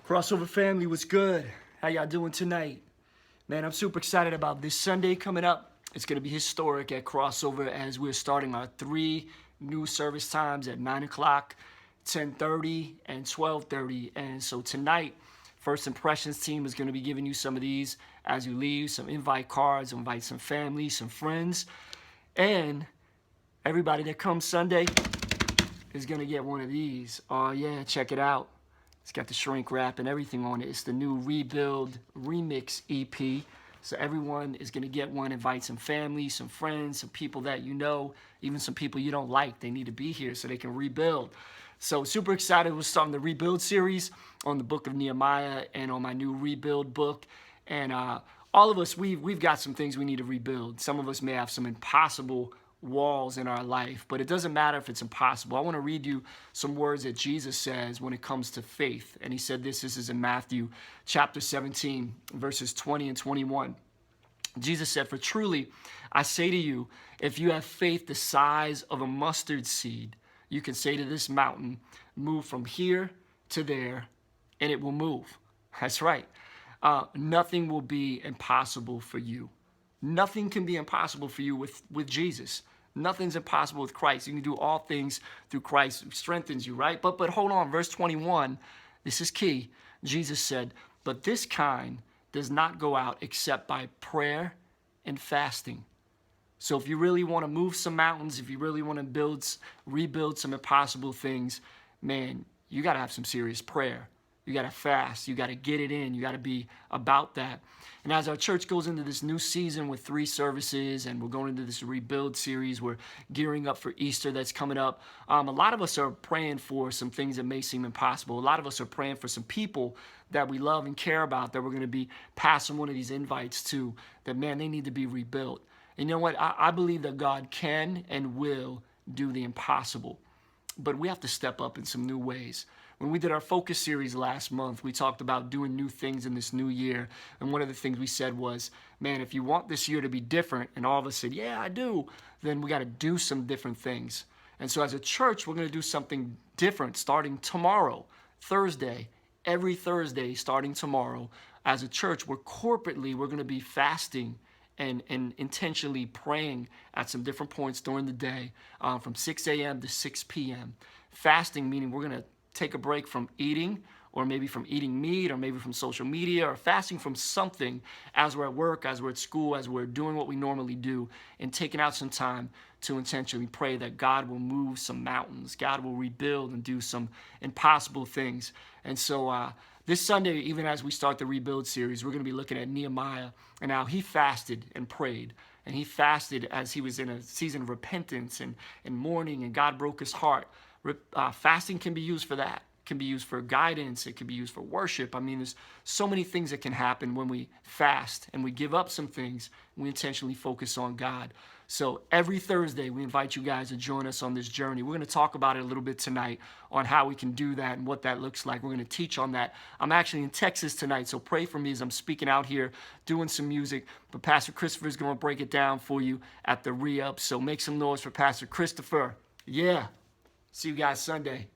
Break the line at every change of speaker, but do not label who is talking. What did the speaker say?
Crossover family, what's good? How y'all doing tonight? Man, I'm super excited about this Sunday coming up. It's going to be historic at Crossover as we're starting our 3 new service times at 9 o'clock, 10:30, and 12:30. And so tonight, First Impressions team is going to be giving you some of these as you leave, some invite cards, invite some family, some friends. And everybody that comes Sunday is going to get one of these. Oh yeah, check it out. It's got the shrink wrap and everything on it. It's the new Rebuild Remix EP. So everyone is going to get one. Invite some family, some friends, some people that you know, even some people you don't like. They need to be here so they can rebuild. So super excited. We're starting the Rebuild series on the book of Nehemiah and on my new Rebuild book. And all of us, we've got some things we need to rebuild. Some of us may have some impossible walls in our life, but it doesn't matter if it's impossible. I want to read you some words that Jesus says when it comes to faith. And he said this is in Matthew chapter 17, verses 20 and 21. Jesus said, "For truly, I say to you, if you have faith the size of a mustard seed, you can say to this mountain, move from here to there, and it will move." That's right. Nothing will be impossible for you. Nothing can be impossible for you with Jesus. Nothing's impossible with Christ. You can do all things through Christ who strengthens you, right? But hold on, verse 21, this is key. Jesus said, "But this kind does not go out except by prayer and fasting." So if you really want to move some mountains, if you really want to rebuild some impossible things, man, you got to have some serious prayer. You got to fast. You got to get it in. You got to be about that. And as our church goes into this new season with 3 services and we're going into this Rebuild series, we're gearing up for Easter that's coming up. A lot of us are praying for some things that may seem impossible. A lot of us are praying for some people that we love and care about that we're going to be passing one of these invites to, that, man, they need to be rebuilt. And you know what? I believe that God can and will do the impossible. But we have to step up in some new ways. When we did our focus series last month, we talked about doing new things in this new year. And one of the things we said was, man, if you want this year to be different, and all of us said, yeah, I do, then we got to do some different things. And so as a church, we're going to do something different starting tomorrow, Thursday. Every Thursday starting tomorrow, as a church, we're going to be fasting and intentionally praying at some different points during the day, from 6 a.m. to 6 p.m. Fasting, meaning we're going to take a break from eating, or maybe from eating meat, or maybe from social media, or fasting from something as we're at work, as we're at school, as we're doing what we normally do, and taking out some time to intentionally pray that God will move some mountains, God will rebuild and do some impossible things. And so this Sunday, even as we start the Rebuild series, we're going to be looking at Nehemiah and how he fasted and prayed. And he fasted as he was in a season of repentance and mourning, and God broke his heart. Fasting can be used for that. It can be used for guidance. It can be used for worship. I mean, there's so many things that can happen when we fast and we give up some things. We intentionally focus on God. So every Thursday, we invite you guys to join us on this journey. We're going to talk about it a little bit tonight on how we can do that and what that looks like. We're going to teach on that. I'm actually in Texas tonight, so pray for me as I'm speaking out here, doing some music. But Pastor Christopher is going to break it down for you at the re-up. So make some noise for Pastor Christopher. Yeah. See you guys Sunday.